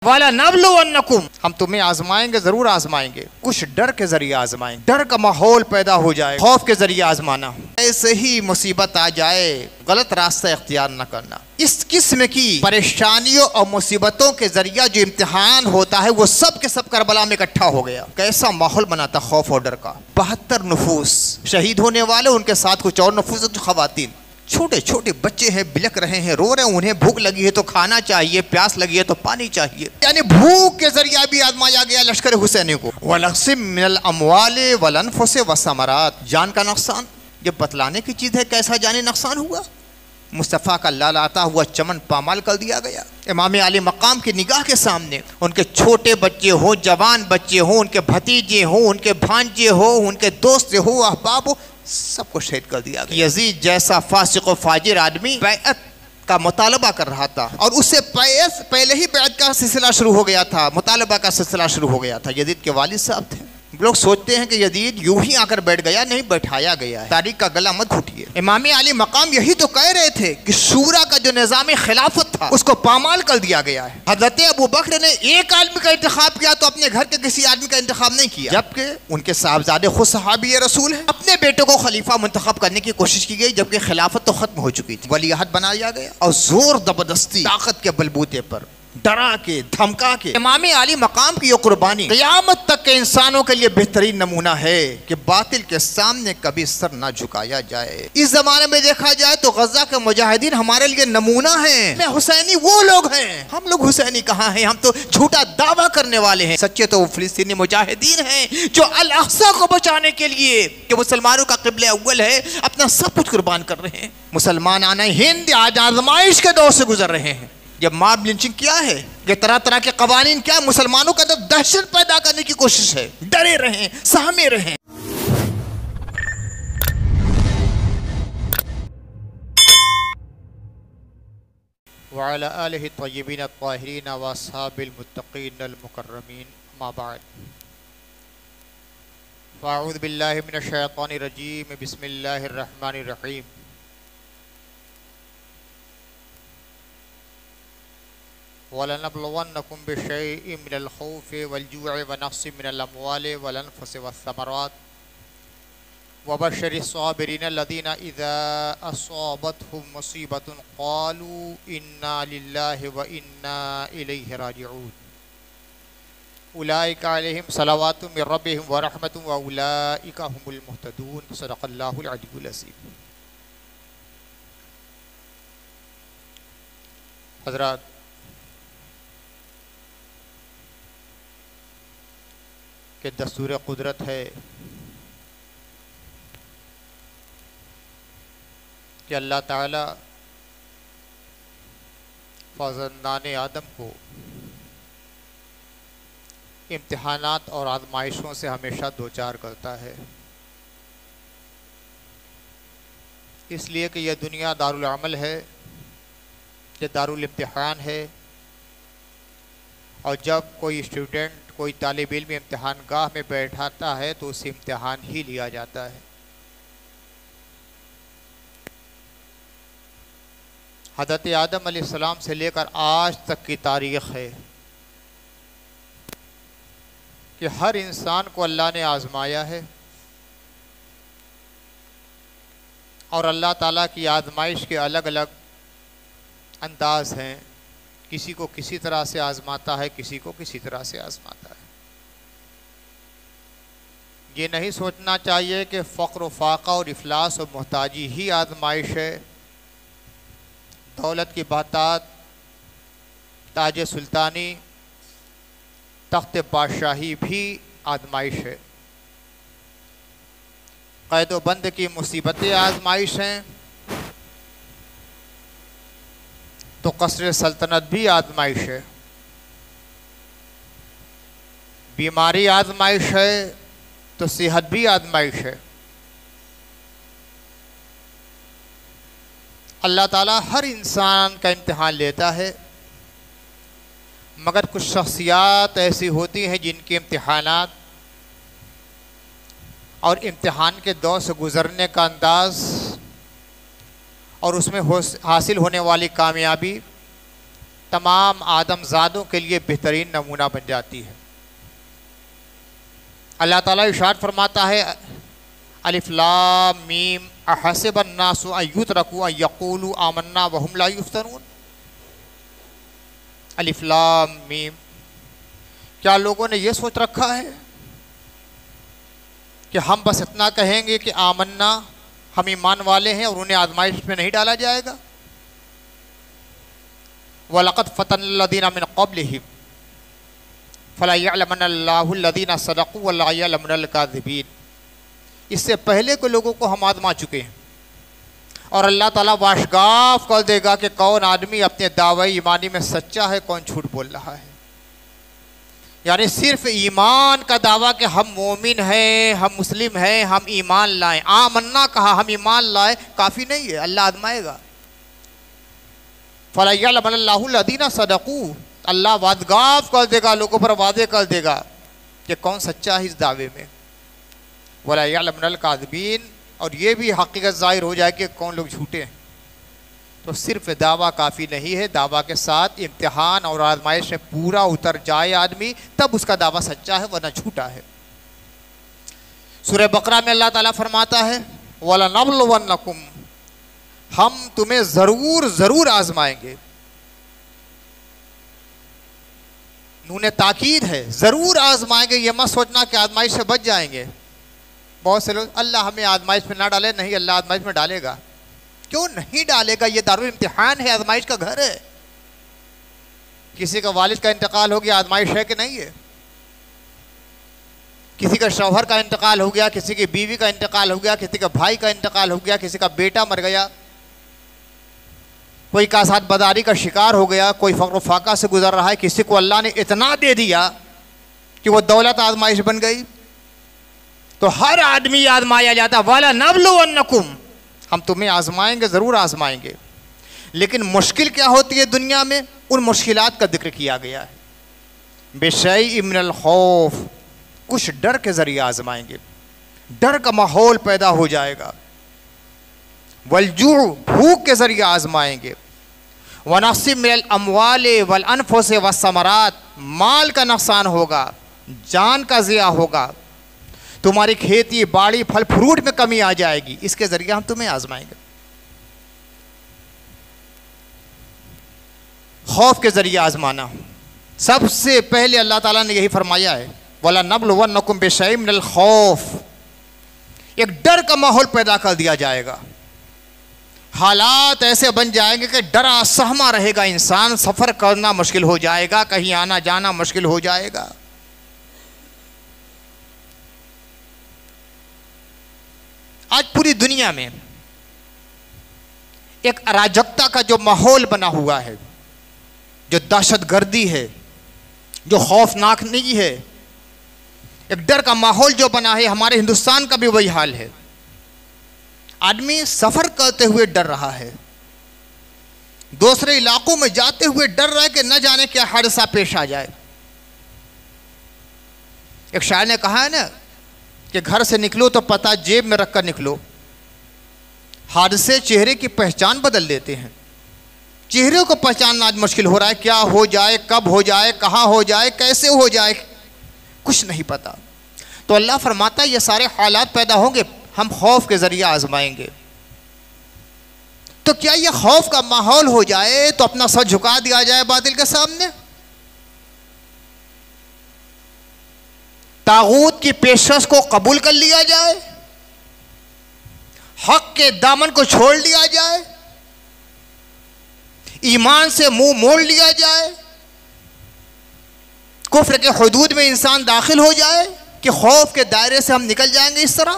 وَلَنَبْلُوَنَّكُمْ، ہم تمہیں آزمائیں گے، ضرور آزمائیں گے، کچھ ڈر کے ذریعے آزمائیں گے، ڈر کا ماحول پیدا ہو جائے، خوف کے ذریعے آزمانا، ایسے ہی مصیبت آ جائے غلط راستہ اختیار نہ کرنا۔ اس قسم کی پریشانیوں اور مصیبتوں کے ذریعہ جو امتحان ہوتا ہے وہ سب کے سب کربلا میں اکٹھا ہو گیا۔ کیسا ماحول بنا تھا خوف اور ڈر کا۔ 72 نفوس شہید ہونے والے، ان کے ساتھ کچھ اور نفوس خواتین، چھوٹے چھوٹے بچے ہیں، بلک رہے ہیں، رو رہے ہیں، انہیں بھوک لگی ہے تو کھانا چاہیے، پیاس لگی ہے تو پانی چاہیے، یعنی بھوک کے ذریعہ بھی آزمایا گیا لشکر حسینی کو۔ وَلَقْسِمْ مِنَ الْأَمْوَالِ وَالْأَنفُسِ وَالثَّمَرَاتِ، جان کا نقصان، یہ بتلانے کی چیز ہے کیسا جانی نقصان ہوا۔ مصطفیٰ کا لالاتا ہوا چمن پامال کر دیا گیا۔ امام علی مقام کی نگاہ کے سامنے ان کے چھوٹے بچے ہوں، جوان بچے ہوں، ان کے بھتیجے ہوں، ان کے بھانجے ہوں، ان کے دوست ہوں، احباب ہوں، سب کو شہید کر دیا گیا۔ یزید جیسا فاسق و فاجر آدمی بیعت کا مطالبہ کر رہا تھا، اور اس سے پہلے ہی بیعت کا سلسلہ شروع ہو گیا تھا، مطالبہ کا سلسلہ شروع ہو گیا تھا۔ یزید کے والد صاحب تھے۔ لوگ سوچتے ہیں کہ یزید یوں ہی آ کر بیٹھ گیا، نہیں، بیٹھایا گیا ہے۔ تاریخ کا گلا مت گھٹیے۔ امام علی مقام یہی تو کہہ رہے تھے کہ شورا کا جو نظام خلافت تھا اس کو پامال کر دیا گیا ہے۔ حضرت ابو بکر نے ایک آدمی کا انتخاب کیا تو اپنے گھر کے کسی آدمی کا انتخاب نہیں کیا، جبکہ ان کے صاحبزادے خود صحابی رسول ہیں۔ اپنے بیٹے کو خلیفہ منتخب کرنے کی کوشش کی گئی جبکہ خلافت تو ختم ہو چکی تھی، ولی عہد بنایا گیا، اور زور زبردستی طاقت کے بلبوتے پر ڈرا کے دھمکا کے امام علی مقام کی یہ قربانی قیامت تک کے انسانوں کے لیے بہترین نمونہ ہے کہ باطل کے سامنے کبھی سر نہ جھکایا جائے۔ اس زمانے میں دیکھا جائے تو غزہ کے مجاہدین ہمارے لیے نمونہ ہیں۔ میں حسینی وہ لوگ ہیں، ہم لوگ حسینی کہاں ہیں؟ ہم تو جھوٹا دعویٰ کرنے والے ہیں۔ سچے تو وہ فلسطینی مجاہدین ہیں جو الاقصی کو بچانے کے لیے، کہ مسلمانوں کا قبلہ اول ہے، اپنا سب کچھ قربان کر رہے ہیں۔ مسلمان آنا ہند آج آزمائش کے دور سے گزر رہے ہیں۔ جب ماب لنچنگ کیا ہے، یہ طرح طرح کے قوانین کیا، مسلمانوں کا تو دہشت پیدا کرنے کی کوشش ہے، ڈرے رہیں، سہمے رہیں۔ وعلى آلہ الطیبین الطاہرین واصحاب المتقین المکرمین، اما بعد، فاعوذ باللہ من الشیطان الرجیم، بسم اللہ الرحمن الرحیم۔ وَلَنَبْلُوَنَّكُمْ بِشَيْءٍ مِّنَ الْخَوْفِ وَالْجُوعِ وَنَقْصٍ مِّنَ الْأَمْوَالِ وَالْأَنفُسِ وَالثَّمَرَاتِ وَبَشِّرِ الصَّابِرِينَ الَّذِينَ إِذَا أَصَابَتْهُم مُّصِيبَةٌ قَالُوا إِنَّا لِلَّهِ وَإِنَّا إِلَيْهِ رَاجِعُونَ أُولَٰئِكَ عَلَيْهِمْ صَلَوَاتٌ مِّن رَّبِّهِمْ وَرَحْمَةٌ وَأُولَٰئِكَ هُمُ الْمُهْتَدُونَ۔ صدق اللہ العلی العظیم۔ حضرات، کہ دستور قدرت ہے کہ اللہ تعالی فرزندان آدم کو امتحانات اور آزمائشوں سے ہمیشہ دوچار کرتا ہے، اس لیے کہ یہ دنیا دارالعمل ہے، یہ دارالامتحان ہے، اور جب کوئی اسٹوڈنٹ، کوئی طالب علم امتحان گاہ میں بیٹھاتا ہے تو اسے امتحان ہی لیا جاتا ہے۔ حضرت آدم علیہ السلام سے لے کر آج تک کی تاریخ ہے کہ ہر انسان کو اللہ نے آزمایا ہے، اور اللہ تعالیٰ کی آزمائش کے الگ الگ انداز ہیں۔ کسی کو کسی طرح سے آزماتا ہے، کسی کو کسی طرح سے آزماتا ہے۔ یہ نہیں سوچنا چاہیے کہ فقر و فاقہ اور افلاس و محتاجی ہی آزمائش ہے، دولت کی بہتات، تاج سلطانی، تخت بادشاہی بھی آزمائش ہے، قید و بند کی مصیبتیں آزمائش ہیں، تو قصر سلطنت بھی آزمائش ہے، بیماری آزمائش ہے تو صحت بھی آزمائش ہے۔ اللہ تعالیٰ ہر انسان کا امتحان لیتا ہے، مگر کچھ شخصیات ایسی ہوتی ہیں جن کے امتحانات اور امتحان کے دور سے گزرنے کا انداز اور اس میں حاصل ہونے والی کامیابی تمام آدم زادوں کے لیے بہترین نمونہ بن جاتی ہے۔ اللہ تعالیٰ ارشاد فرماتا ہے الف لام میم احسب الناس ان یترکوا ان یقولوا آمنا وهم لا یفتنون۔ الف لام میم، کیا لوگوں نے یہ سوچ رکھا ہے کہ ہم بس اتنا کہیں گے کہ آمنا، ہم ایمان والے ہیں، اور انہیں آزمائش میں نہیں ڈالا جائے گا؟ وَلَقَدْ فَتَنَّ الَّذِينَ مِنْ قَبْلِهِمْ فَلَا يَعْلَمَنَّ اللَّهُ الَّذِينَ صَدَقُوا وَلَا يَعْلَمَنَّ الْكَاذِبِينَ۔ اس سے پہلے کے لوگوں کو ہم آزما چکے ہیں، اور اللہ تعالیٰ واشگاف کر دے گا کہ کون آدمی اپنے دعوی ایمانی میں سچا ہے، کون جھوٹ بول رہا ہے۔ یعنی صرف ایمان کا دعویٰ کہ ہم مومن ہیں، ہم مسلم ہیں، ہم ایمان لائیں، آمنا کہا، ہم ایمان لائیں، کافی نہیں ہے، اللہ آزمائے گا۔ فَلَا يَعْلَمَنَّ اللَّهُ الَّذِينَ صَدَقُوا، اللہ وعدگاف کر دے گا، لوگوں پر واضح کر دے گا کہ کون سچا ہے اس دعوے میں۔ وَلَا يَعْلَمَنَّ الْكَاذِبِينَ، اور یہ بھی حقیقت ظاہر ہو جائے کہ کون لوگ جھوٹے ہیں۔ تو صرف دعویٰ کافی نہیں ہے، دعویٰ کے ساتھ امتحان اور آزمائش میں پورا اتر جائے آدمی، تب اس کا دعویٰ سچا ہے، ورنہ جھوٹا ہے۔ سورہ بقرہ میں اللہ تعالیٰ فرماتا ہے وَلَنَبْلُوَنَّكُمْ، ہم تمہیں ضرور آزمائیں گے۔ نون تاکید ہے، ضرور آزمائیں گے، یہ مت سوچنا کہ آزمائش سے بچ جائیں گے۔ بہت سے لوگ اللہ ہمیں آزمائش میں نہ ڈالے، نہیں، اللہ آزمائش میں ڈالے گا۔ کیوں نہیں ڈالے گا؟ یہ دارالامتحان ہے، آزمائش کا گھر ہے۔ کسی کا والد کا انتقال ہو گیا، آزمائش ہے کہ نہیں ہے؟ کسی کا شوہر کا انتقال ہو گیا، کسی کی بیوی کا انتقال ہو گیا، کسی کا بھائی کا انتقال ہو گیا، کسی کا بیٹا مر گیا، کوئی کاسات بداری کا شکار ہو گیا، کوئی فقر و فاقہ سے گزر رہا ہے، کسی کو اللہ نے اتنا دے دیا کہ وہ دولت آزمائش بن گئی۔ تو ہر آدمی آزمایا جاتا، وَلَنَبْلُوَنَّكُمْ، ہم تمہیں آزمائیں گے، ضرور آزمائیں گے۔ لیکن مشکل کیا ہوتی ہے دنیا میں؟ ان مشکلات کا ذکر کیا گیا ہے۔ بِشَيْءٍ مِّنَ الْخَوْفِ، کچھ ڈر کے ذریعے آزمائیں گے، ڈر کا ماحول پیدا ہو جائے گا۔ وَالْجُوعِ، بھوک کے ذریعے آزمائیں گے۔ وَنَقْصٍ مِّنَ الْأَمْوَالِ وَالْأَنفُسِ وَالثَّمَرَاتِ، مال کا نقصان ہوگا، جان کا ضیاع ہوگا، تمہاری کھیتی باڑی پھل فروٹ میں کمی آ جائے گی، اس کے ذریعے ہم تمہیں آزمائیں گے۔ خوف کے ذریعے آزمانا، سب سے پہلے اللہ تعالیٰ نے یہی فرمایا ہے وَلَنَبْلُوَنَّكُمْ بِشَيْءٍ مِّنَ الْخَوْفِ، ایک ڈر کا ماحول پیدا کر دیا جائے گا۔ حالات ایسے بن جائیں گے کہ ڈرا سہما رہے گا انسان، سفر کرنا مشکل ہو جائے گا، کہیں آنا جانا مشکل ہو جائے گا۔ آج پوری دنیا میں ایک اراجکتا کا جو ماحول بنا ہوا ہے، جو دہشت گردی ہے، جو خوفناک نہیں ہے، ایک ڈر کا ماحول جو بنا ہے، ہمارے ہندوستان کا بھی وہی حال ہے۔ آدمی سفر کرتے ہوئے ڈر رہا ہے، دوسرے علاقوں میں جاتے ہوئے ڈر رہا ہے کہ نہ جانے کیا حادثہ پیش آ جائے۔ ایک شاعر نے کہا ہے نا کہ گھر سے نکلو تو پتہ جیب میں رکھ کر نکلو۔ حادثے چہرے کی پہچان بدل دیتے ہیں، چہرے کو پہچاننا آج مشکل ہو رہا ہے، کیا ہو جائے، کب ہو جائے، کہاں ہو جائے، کیسے ہو جائے، کچھ نہیں پتا۔ تو اللہ فرماتا ہے یہ سارے حالات پیدا ہوں گے، ہم خوف کے ذریعے آزمائیں گے۔ تو کیا یہ خوف کا ماحول ہو جائے تو اپنا سر جھکا دیا جائے باطل کے سامنے؟ طاغوت کی پیشکش کو قبول کر لیا جائے، حق کے دامن کو چھوڑ لیا جائے، ایمان سے منہ موڑ لیا جائے، کفر کے حدود میں انسان داخل ہو جائے کہ خوف کے دائرے سے ہم نکل جائیں گے؟ اس طرح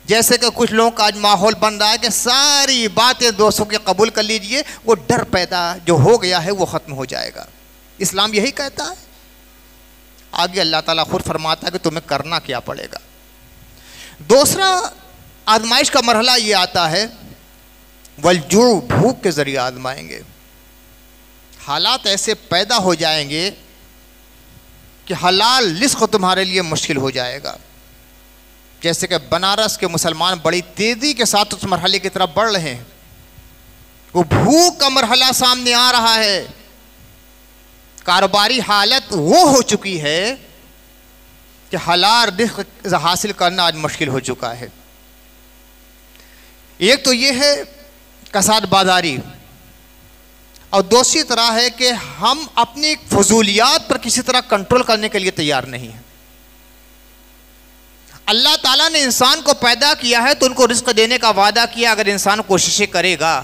جیسے کہ کچھ لوگوں کا آج ماحول بن رہا ہے کہ ساری باتیں دوستوں کے قبول کر لیجئے، وہ ڈر پیدا جو ہو گیا ہے وہ ختم ہو جائے گا۔ اسلام یہی کہتا ہے۔ آگے اللہ تعالیٰ خود فرماتا ہے کہ تمہیں کرنا کیا پڑے گا۔ دوسرا آزمائش کا مرحلہ یہ آتا ہے والجوع، بھوک کے ذریعے آزمائیں گے۔ حالات ایسے پیدا ہو جائیں گے کہ حلال رزق تمہارے لیے مشکل ہو جائے گا۔ جیسے کہ بنارس کے مسلمان بڑی تیزی کے ساتھ اس مرحلے کی طرف بڑھ رہے ہیں، وہ بھوک کا مرحلہ سامنے آ رہا ہے، کاروباری حالت وہ ہو چکی ہے کہ حلال رزق حاصل کرنا آج مشکل ہو چکا ہے۔ ایک تو یہ ہے کساد بازاری، اور دوسری طرح ہے کہ ہم اپنی فضولیات پر کسی طرح کنٹرول کرنے کے لیے تیار نہیں ہیں۔ اللہ تعالیٰ نے انسان کو پیدا کیا ہے تو ان کو رزق دینے کا وعدہ کیا، اگر انسان کوششیں کرے گا۔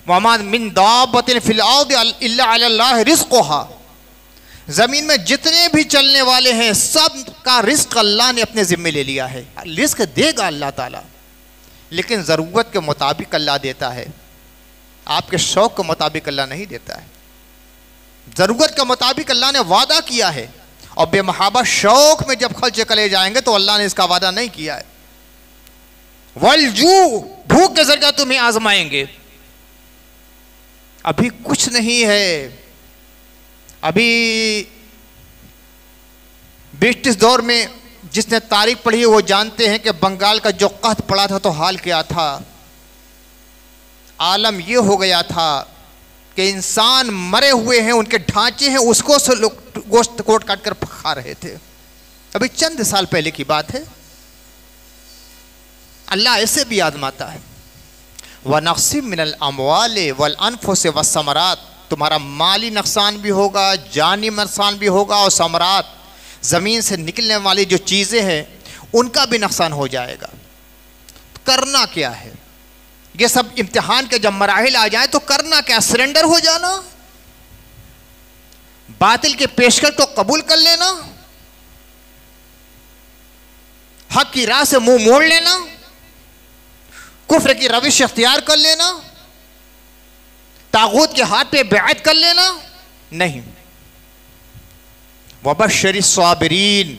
وَمَا مِن دَابَّةٍ فِي الْأَرْضِ إِلَّا عَلَى اللَّهِ رِزْقُهَا، زمین میں جتنے بھی چلنے والے ہیں سب کا رزق اللہ نے اپنے ذمے لے لیا ہے۔ رزق دے گا اللہ تعالیٰ، لیکن ضرورت کے مطابق اللہ دیتا ہے، آپ کے شوق کے مطابق اللہ نہیں دیتا ہے۔ ضرورت کے مطابق اللہ نے وعدہ کیا ہے، اور بے محابہ شوق میں جب خرچے کرے جائیں گے تو اللہ نے اس کا وعدہ نہیں کیا ہے۔ وَالْجُوعُ، بھوک کے ذریعہ تمہیں آزمائیں گے۔ ابھی کچھ نہیں ہے، ابھی برٹش دور میں جس نے تاریخ پڑھی ہے وہ جانتے ہیں کہ بنگال کا جو قحط پڑا تھا تو حال کیا تھا۔ عالم یہ ہو گیا تھا کہ انسان مرے ہوئے ہیں، ان کے ڈھانچے ہیں، اس کو سے لوگ گوشت کوٹ کاٹ کر کھا رہے تھے۔ ابھی چند سال پہلے کی بات ہے۔ اللہ ایسے بھی آزماتا ہے۔ وَنَقْصٍ مِّنَ الْأَمْوَالِ وَالْأَنفُسِ وَالثَّمَرَاتِ، تمہارا مالی نقصان بھی ہوگا، جانی نقصان بھی ہوگا، اور ثمرات، زمین سے نکلنے والی جو چیزیں ہیں ان کا بھی نقصان ہو جائے گا۔ کرنا کیا ہے؟ یہ سب امتحان کے جب مراحل آ جائیں تو کرنا کیا؟ سرنڈر ہو جانا، باطل کے پیشکش کو قبول کر لینا، حق کی راہ سے منہ موڑ لینا، کفر کی روش اختیار کر لینا، طاغوت کے ہاتھ پہ بیعت کر لینا؟ نہیں۔ وَبَشِّرِ الصَّابِرِينَ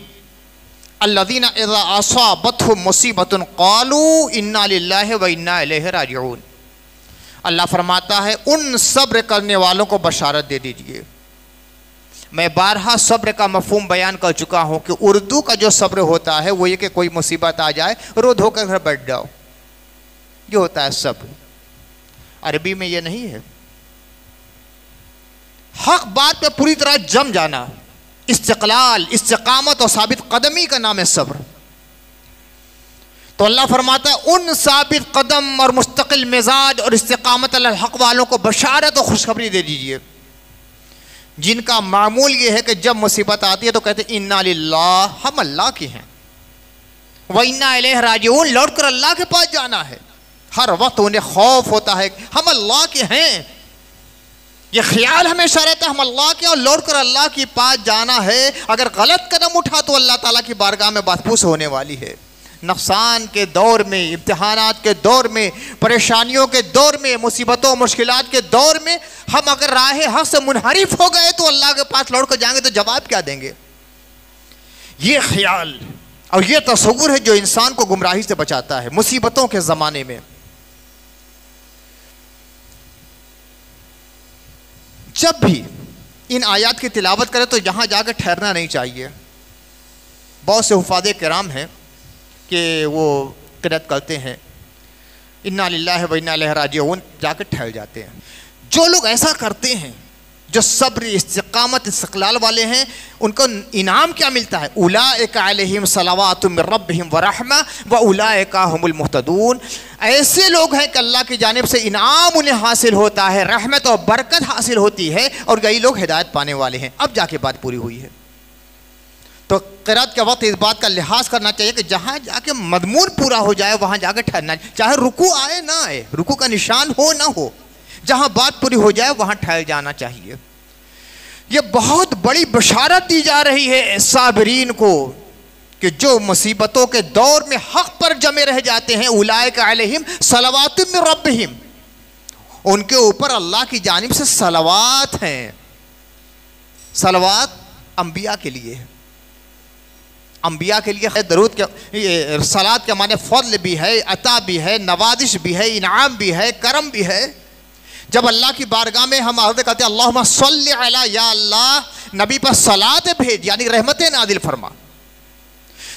الَّذِينَ إِذَا أَصَابَتْهُمْ مُصِيبَةٌ قَالُوا إِنَّا لِلَّهِ وَإِنَّا إِلَيْهِ رَاجِعُونَ، اللہ فرماتا ہے ان صبر کرنے والوں کو بشارت دے دیجئے۔ میں بارہا صبر کا مفہوم بیان کر چکا ہوں کہ اردو کا جو صبر ہوتا ہے وہ یہ کہ کوئی مصیبت آ جائے رو دھو کر گھر بیٹھ جاؤ، یہ ہوتا ہے صبر۔ عربی میں یہ نہیں ہے، حق بات پہ پوری طرح جم جانا، استقلال، استقامت اور ثابت قدمی کا نام ہے صبر۔ تو اللہ فرماتا ہے ان ثابت قدم اور مستقل مزاج اور استقامت علی الحق والوں کو بشارت اور خوشخبری دے دیجئے، جن کا معمول یہ ہے کہ جب مصیبت آتی ہے تو کہتے ہیں انا للہ، ہم اللہ کے ہیں، وَإِنَّا إِلَيْهِ رَاجِعُونَ، لوٹ کر اللہ کے پاس جانا ہے۔ ہر وقت انہیں خوف ہوتا ہے ہم اللہ کے ہیں، یہ خیال ہمیشہ رہتا ہے ہم اللہ کے، اور لوٹ کر اللہ کے پاس جانا ہے۔ اگر غلط قدم اٹھا تو اللہ تعالیٰ کی بارگاہ میں بات پوس ہونے والی ہے۔ نقصان کے دور میں، امتحانات کے دور میں، پریشانیوں کے دور میں، مصیبتوں مشکلات کے دور میں ہم اگر راہ حق سے منحرف ہو گئے تو اللہ کے پاس لوٹ کر جائیں گے تو جواب کیا دیں گے؟ یہ خیال اور یہ تصور ہے جو انسان کو گمراہی سے بچاتا ہے مصیبتوں کے زمانے میں۔ جب بھی ان آیات کی تلاوت کرے تو یہاں جا کے ٹھہرنا نہیں چاہیے۔ بہت سے حفاظ کرام ہیں کہ وہ قرأت کرتے ہیں انا للہ و انا الیہ راجعون، جا کے ٹھہر جاتے ہیں۔ جو لوگ ایسا کرتے ہیں، جو صبر، استقامت، استقلال والے ہیں، ان کو انعام کیا ملتا ہے؟ اولئک علیہم صلوات من ربہم ورحمہ واولئک ھم المہتدون، ایسے لوگ ہیں کہ اللہ کی جانب سے انعام انہیں حاصل ہوتا ہے، رحمت اور برکت حاصل ہوتی ہے، اور یہی لوگ ہدایت پانے والے ہیں۔ اب جا کے بات پوری ہوئی ہے۔ تو قرأت کے وقت اس بات کا لحاظ کرنا چاہیے کہ جہاں جا کے مضمون پورا ہو جائے وہاں جا کے ٹھہرنا، چاہے رکوع آئے نہ آئے، رکوع کا نشان ہو نہ ہو، جہاں بات پوری ہو جائے وہاں ٹھہر جانا چاہیے۔ یہ بہت بڑی بشارت دی جا رہی ہے صابرین کو کہ جو مصیبتوں کے دور میں حق پر جمے رہ جاتے ہیں، اولئک علیہم صلوات من ربہم، ان کے اوپر اللہ کی جانب سے صلوات ہیں۔ صلوات انبیاء کے لیے ہے، انبیاء کے لیے درود کے صلات کے معنی فضل بھی ہے، عطا بھی ہے، نوازش بھی ہے، انعام بھی ہے، کرم بھی ہے۔ جب اللہ کی بارگاہ میں ہم عرض کرتے ہیں اللہم صلی علی، یا اللہ نبی پر صلات بھیج، یعنی رحمت نازل فرما،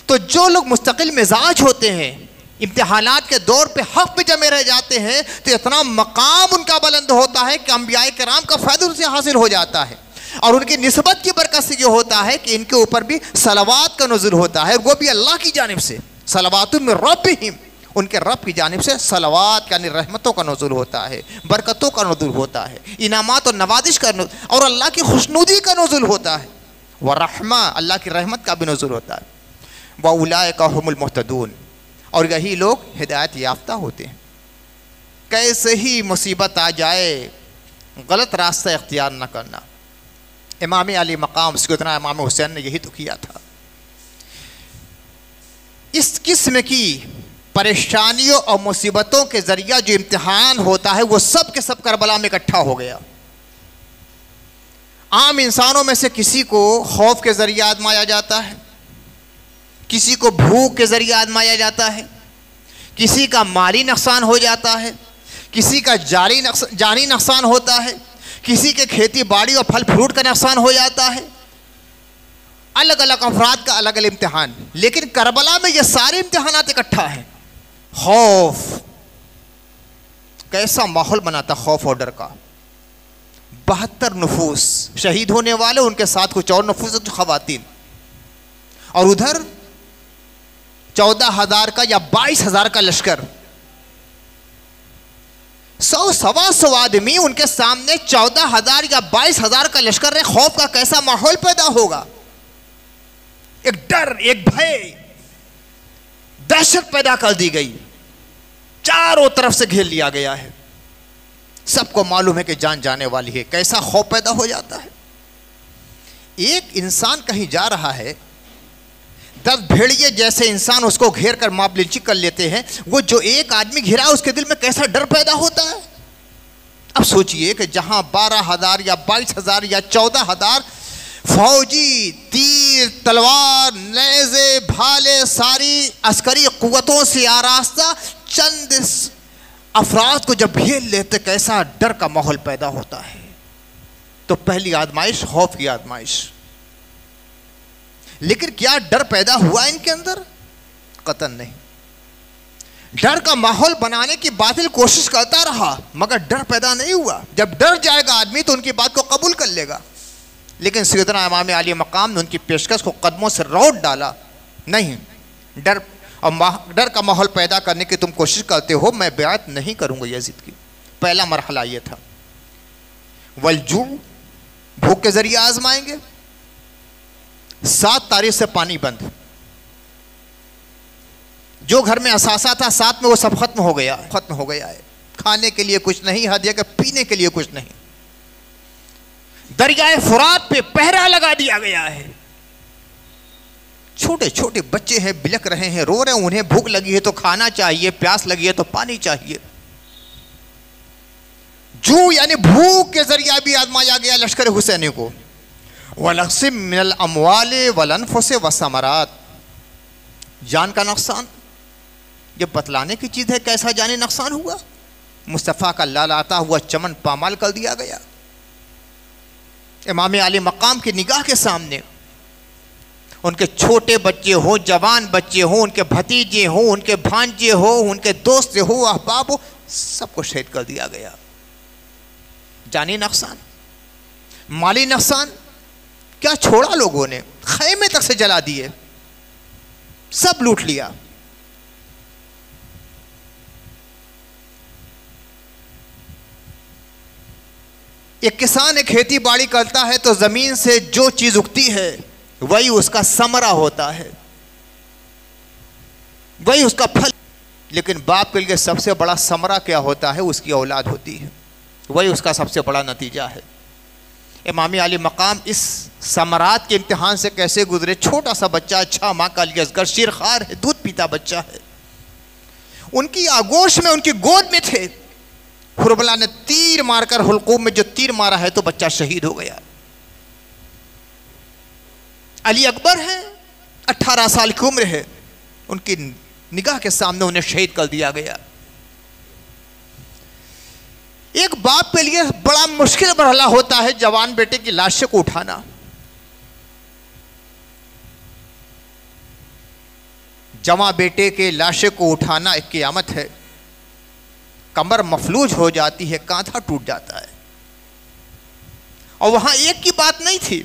تو جو لوگ مستقل مزاج ہوتے ہیں، امتحانات کے دور پہ حق پہ جمے رہ جاتے ہیں تو اتنا مقام ان کا بلند ہوتا ہے کہ انبیاء کرام کا فائدہ ان سے حاصل ہو جاتا ہے، اور ان کی نسبت کی برکت سے یہ ہوتا ہے کہ ان کے اوپر بھی صلوات کا نزول ہوتا ہے، وہ بھی اللہ کی جانب سے، صلوات من ربہم، ان کے رب کی جانب سے صلوات یعنی رحمتوں کا نزول ہوتا ہے، برکتوں کا نزول ہوتا ہے، انعامات اور نوازش کا نزول، اور اللہ کی خوشنودی کا نزول ہوتا ہے، ورحمہ اللہ کی رحمت کا بھی نزول ہوتا ہے، وَأُولَئِكَ هُمُ الْمُهْتَدُونَ، اور یہی لوگ ہدایت یافتہ ہوتے ہیں۔ کیسے ہی مصیبت آ جائے غلط راستہ اختیار نہ کرنا۔ امام علی مقام سیدنا امام حسین نے یہی تو کیا تھا۔ اس قسم کی پریشانیوں اور مصیبتوں کے ذریعہ جو امتحان ہوتا ہے وہ سب کے سب کربلا میں اکٹھا ہو گیا۔ عام انسانوں میں سے کسی کو خوف کے ذریعہ آزمایا جاتا ہے، کسی کو بھوک کے ذریعہ آزمایا جاتا ہے، کسی کا مالی نقصان ہو جاتا ہے، کسی کا جانی نقصان ہوتا ہے، کسی کے کھیتی باڑی اور پھل فروٹ کا نقصان ہو جاتا ہے، الگ الگ افراد کا الگ الگ امتحان، لیکن کربلا میں یہ سارے امتحانات اکٹھا ہیں۔ خوف، کیسا ماحول بنا تھا خوف اور ڈر کا۔ 72 نفوس شہید ہونے والے، ان کے ساتھ کچھ اور نفوس خواتین، اور ادھر 14,000 کا یا 22,000 کا لشکر، 100-125 آدمی ان کے سامنے، 14,000 یا 22,000 کا لشکر ہے۔ خوف کا کیسا ماحول پیدا ہوگا، ایک ڈر، ایک بھے، دہشت پیدا کر دی گئی، چاروں طرف سے گھیر لیا گیا ہے، سب کو معلوم ہے کہ جان جانے والی ہے۔ کیسا خوف پیدا ہو جاتا ہے۔ ایک انسان کہیں جا رہا ہے، 10 بھیڑیے جیسے انسان اس کو گھیر کر ماب لنچی کر لیتے ہیں، وہ جو ایک آدمی گھرا اس کے دل میں کیسا ڈر پیدا ہوتا ہے۔ اب سوچئے کہ جہاں 12,000 یا 22,000 یا 14,000 فوجی تیر، تلوار، نیزے، بھالے، ساری عسکری قوتوں سے آراستہ چند افراد کو جب گھیر لیتے، کیسا ڈر کا ماحول پیدا ہوتا ہے۔ تو پہلی آزمائش خوف کی آزمائش، لیکن کیا ڈر پیدا ہوا ان کے اندر؟ قطعاً نہیں۔ ڈر کا ماحول بنانے کی باطل کوشش کرتا رہا مگر ڈر پیدا نہیں ہوا۔ جب ڈر جائے گا آدمی تو ان کی بات کو قبول کر لے گا، لیکن سیدنا امام علی مقام نے ان کی پیشکش کو قدموں سے روٹ ڈالا۔ نہیں، ڈر کا ماحول پیدا کرنے کی تم کوشش کرتے ہو، میں بیعت نہیں کروں گا یزید کی۔ پہلا مرحلہ یہ تھا۔ والجوع، بھوک کے ذریعے آزمائیں گے۔ 7 تاریخ سے پانی بند، جو گھر میں اثاثہ تھا 7 میں وہ سب ختم ہو گیا ہے۔ کھانے کے لیے کچھ نہیں، ہدیہ کے پینے کے لیے کچھ نہیں۔ دریائے فرات پہ پہرا لگا دیا گیا ہے۔ چھوٹے چھوٹے بچے ہیں، بلک رہے ہیں، رو رہے ہیں، انہیں بھوک لگی ہے تو کھانا چاہیے، پیاس لگی ہے تو پانی چاہیے۔ جو یعنی بھوک کے ذریعہ بھی آزمایا گیا لشکر حسینی کو۔ وَلَقْسِمْ مِنَ الْأَمْوَالِ وَالْأَنفُسِ وَالثَّمَرَاتِ، جان کا نقصان یہ بتلانے کی چیز ہے۔ کیسا جانی نقصان ہوا؟ مصطفیٰ کا لالاتا ہوا چمن پامال کر دیا گیا۔ امام علی مقام کی نگاہ کے سامنے ان کے چھوٹے بچے ہوں، جوان بچے ہوں، ان کے بھتیجے ہوں، ان کے بھانجے ہوں، ان کے دوست ہوں، احباب ہوں، سب کو شہید کر دیا گیا۔ جانی نقصان، مالی نقصان کیا چھوڑا لوگوں نے؟ خیمے تک سے جلا دیے، سب لوٹ لیا۔ ایک کسان ایک کھیتی باڑی کرتا ہے تو زمین سے جو چیز اگتی ہے وہی اس کا ثمرہ ہوتا ہے، وہی اس کا پھل۔ لیکن باپ کے لیے سب سے بڑا ثمرہ کیا ہوتا ہے؟ اس کی اولاد ہوتی ہے، وہی اس کا سب سے بڑا نتیجہ ہے۔ امام علی مقام اس ثمرات کے امتحان سے کیسے گزرے؟ چھوٹا سا بچہ، 6 ماہ کا اصغر شیرخوار ہے، دودھ پیتا بچہ ہے، ان کی آغوش میں، ان کی گود میں تھے۔ حرملہ نے تیر مار کر حلقوم میں جو تیر مارا ہے تو بچہ شہید ہو گیا۔ علی اکبر ہیں، 18 سال کی عمر ہے، ان کی نگاہ کے سامنے انہیں شہید کر دیا گیا۔ ایک باپ کے لیے بڑا مشکل مرحلہ ہوتا ہے جوان بیٹے کی لاشیں کو اٹھانا۔ جواں بیٹے کے لاشے کو اٹھانا ایک قیامت ہے. کمر مفلوج ہو جاتی ہے, کاندھا ٹوٹ جاتا ہے. اور وہاں ایک کی بات نہیں تھی,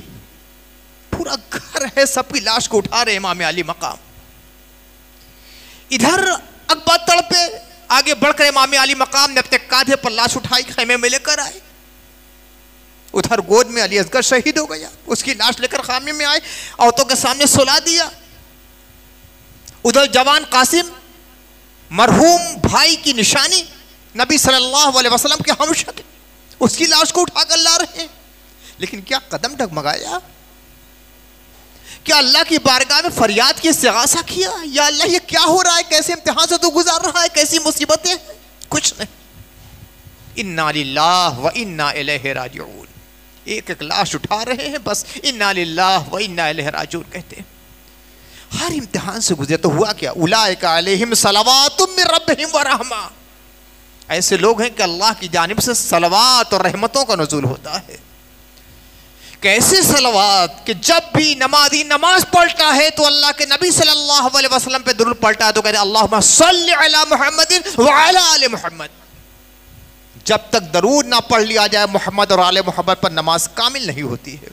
پورا گھر ہے, سب کی لاش کو اٹھا رہے امام علی مقام. ادھر اکبر تڑپے, آگے بڑھ کر امام علی مقام نے اپنے کاندھے پر لاش اٹھائی, خیمے میں لے کر آئے. ادھر گود میں علی اصغر شہید ہو گیا, اس کی لاش لے کر خیمے میں آئے, عورتوں کے سامنے سلا دیا. ادھر جوان قاسم مرحوم بھائی کی نشانی نبی صلی اللہ علیہ وسلم کے ہمشکل, اس کی لاش کو اٹھا کر لا رہے ہیں. لیکن کیا قدم ڈگمگایا؟ کیا اللہ کی بارگاہ میں فریاد کی استغاثہ کیا؟ یا اللہ یہ کیا ہو رہا ہے, کیسے امتحان سے تو گزار رہا ہے, کیسی مصیبتیں ہیں؟ کچھ نہیں. انا للہ و انا الیہ راجعون. ایک ایک لاش اٹھا رہے ہیں, بس انا للہ و انا الیہ راجعون کہتے ہیں. ہر امتحان سے گزرے تو ہوا کیا؟ اولئک علیہم صلوات من ربہم ورحمہ. ایسے لوگ ہیں کہ اللہ کی جانب سے صلوات اور رحمتوں کا نزول ہوتا ہے. کیسے صلوات کہ جب بھی نمازی نماز پڑھتا ہے تو اللہ کے نبی صلی اللہ علیہ وسلم پہ درود پڑھتا ہے تو کہتے ہیں اللہم صلی علی محمد وعلی آل محمد. جب تک درود نہ پڑھ لیا جائے محمد اور آل محمد پر, نماز کامل نہیں ہوتی ہے.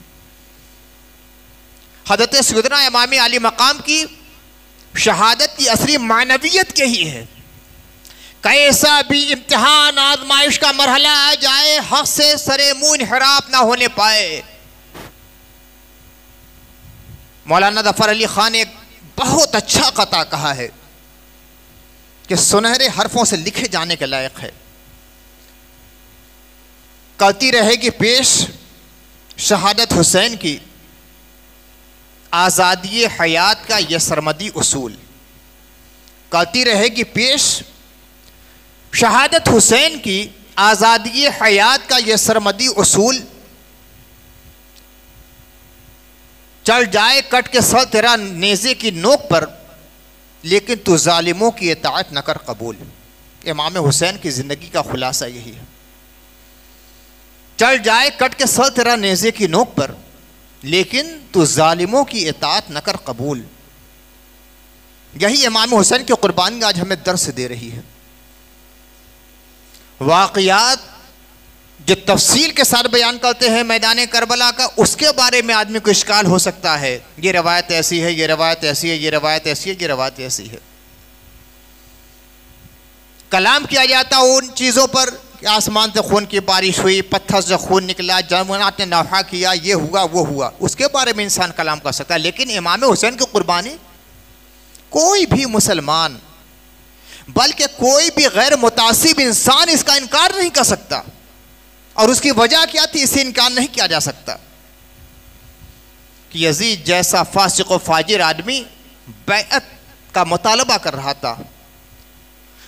حضرت سیدنا امام علی مقام کی شہادت کی اصلی معنویت یہی ہے, کیسا بھی امتحان آزمائش کا مرحلہ آ جائے, حق سے سرے منہ انحراف نہ ہونے پائے. مولانا ظفر علی خان نے ایک بہت اچھا قطعہ کہا ہے کہ سنہرے حرفوں سے لکھے جانے کے لائق ہے. کرتی رہے گی پیش شہادت حسین کی, آزادی حیات کا یہ سرمدی اصول. کرتی رہے گی پیش شہادت حسین کی, آزادی حیات کا یہ سرمدی اصول. چل جائے کٹ کے سر تیرا نیزے کی نوک پر, لیکن تو ظالموں کی اطاعت نہ کر قبول. امام حسین کی زندگی کا خلاصہ یہی ہے. چل جائے کٹ کے سر تیرا نیزے کی نوک پر, لیکن تو ظالموں کی اطاعت نہ کر قبول. یہی امام حسین کی قربانی آج ہمیں درس دے رہی ہے. واقعات جو تفصیل کے ساتھ بیان کرتے ہیں میدان کربلا کا, اس کے بارے میں آدمی کو اشکال ہو سکتا ہے, یہ روایت ایسی ہے, یہ روایت ایسی ہے, یہ روایت ایسی ہے, یہ روایت ایسی ہے. کلام کیا جاتا ان چیزوں پر کہ آسمان سے خون کی بارش ہوئی, پتھر سے خون نکلا, جماعت نے نوحہ کیا, یہ ہوا وہ ہوا, اس کے بارے میں انسان کلام کر سکتا ہے. لیکن امام حسین کی قربانی کوئی بھی مسلمان بلکہ کوئی بھی غیر متعصب انسان اس کا انکار نہیں کر سکتا. اور اس کی وجہ کیا تھی, اسے انکار نہیں کیا جا سکتا کہ یزید جیسا فاسق و فاجر آدمی بیعت کا مطالبہ کر رہا تھا,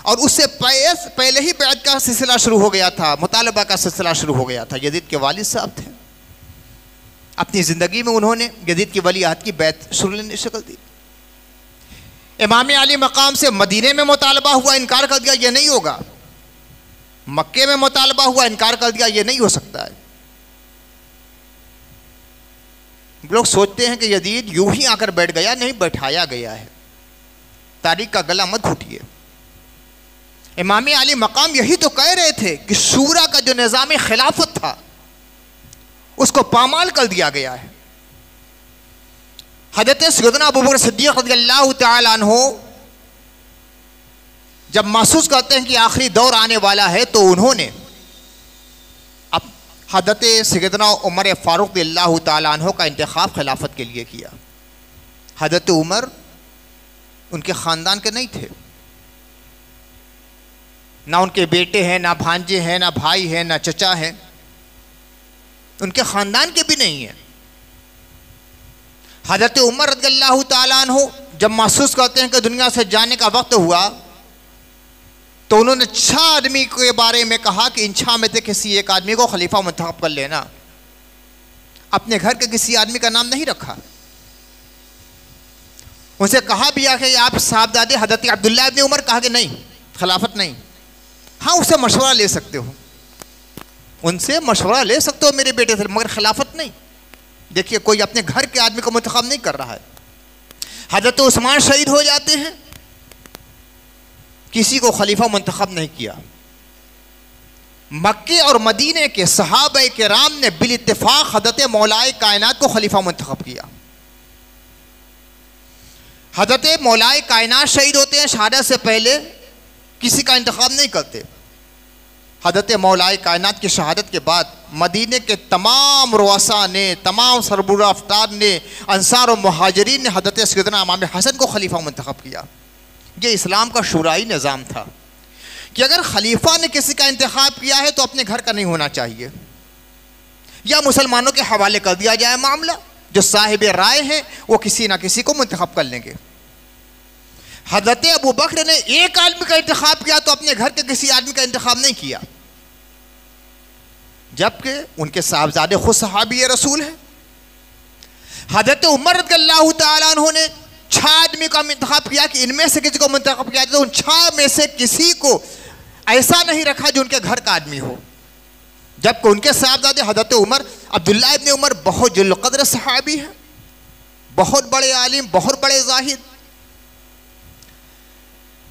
اور اس سے پہلے ہی بیعت کا سلسلہ شروع ہو گیا تھا, مطالبہ کا سلسلہ شروع ہو گیا تھا. یزید کے والد صاحب تھے, اپنی زندگی میں انہوں نے یزید کی ولی عہد کی بیعت شروع لینے شکل دی. امام علی مقام سے مدینے میں مطالبہ ہوا, انکار کر دیا یہ نہیں ہوگا. مکے میں مطالبہ ہوا, انکار کر دیا یہ نہیں ہو سکتا ہے. لوگ سوچتے ہیں کہ یزید یوں ہی آ کر بیٹھ گیا, نہیں, بیٹھایا گیا ہے. تاریخ کا گلا مت گھٹیے. امام علی مقام یہی تو کہہ رہے تھے کہ شورا کا جو نظام خلافت تھا اس کو پامال کر دیا گیا ہے. حضرت سیدنا ابوبکر صدیق رضی اللہ تعالی عنہ جب محسوس کرتے ہیں کہ آخری دور آنے والا ہے تو انہوں نے اب حضرت سیدنا عمر فاروق رضی اللہ تعالی عنہ کا انتخاب خلافت کے لیے کیا. حضرت عمر ان کے خاندان کے نہیں تھے, نہ ان کے بیٹے ہیں, نہ بھانجے ہیں, نہ بھائی ہیں, نہ چچا ہیں, ان کے خاندان کے بھی نہیں ہیں. حضرت عمر رضی اللہ تعالیٰ عنہ جب محسوس کرتے ہیں کہ دنیا سے جانے کا وقت ہوا تو انہوں نے 6 آدمی کے بارے میں کہا کہ ان 6 میں سے کسی ایک آدمی کو خلیفہ منتخب کر لینا. اپنے گھر کے کسی آدمی کا نام نہیں رکھا. ان سے کہا بھی کہ آپ صاحبزادے حضرت عبداللہ ابن عمر, کہا کہ نہیں, خلافت نہیں. ہاں, اس سے مشورہ لے سکتے ہو, ان سے مشورہ لے سکتے ہو میرے بیٹے سے, مگر خلافت نہیں. دیکھیے کوئی اپنے گھر کے آدمی کو منتخب نہیں کر رہا ہے. حضرت عثمان شہید ہو جاتے ہیں, کسی کو خلیفہ منتخب نہیں کیا. مکے اور مدینے کے صحابہ کرام نے بالاتفاق حضرت مولائے کائنات کو خلیفہ منتخب کیا. حضرت مولائے کائنات شہید ہوتے ہیں, شہادت سے پہلے کسی کا انتخاب نہیں کرتے. حضرت مولائے کائنات کی شہادت کے بعد مدینے کے تمام رؤساء نے, تمام سربراہ افطار نے, انصار و مہاجرین نے حضرت سیدنا امام حسن کو خلیفہ منتخب کیا. یہ اسلام کا شورائی نظام تھا کہ اگر خلیفہ نے کسی کا انتخاب کیا ہے تو اپنے گھر کا نہیں ہونا چاہیے, یا مسلمانوں کے حوالے کر دیا جائے معاملہ. جو صاحب رائے ہیں وہ کسی نہ کسی کو منتخب کر لیں گے. حضرت ابو بکر نے ایک آدمی کا انتخاب کیا تو اپنے گھر کے کسی آدمی کا انتخاب نہیں کیا, جبکہ ان کے صاحبزادے خود صحابی رسول ہیں. حضرت عمر رضی اللہ تعالیٰ عنہ نے 6 آدمی کا انتخاب کیا کہ ان میں سے کسی کو منتخب کیا تو ان 6 میں سے کسی کو ایسا نہیں رکھا جو ان کے گھر کا آدمی ہو, جبکہ ان کے صاحبزادے حضرت عمر, عبداللہ ابن عمر بہت جلیل القدر صحابی ہیں, بہت بڑے عالم, بہت بڑے زاہد.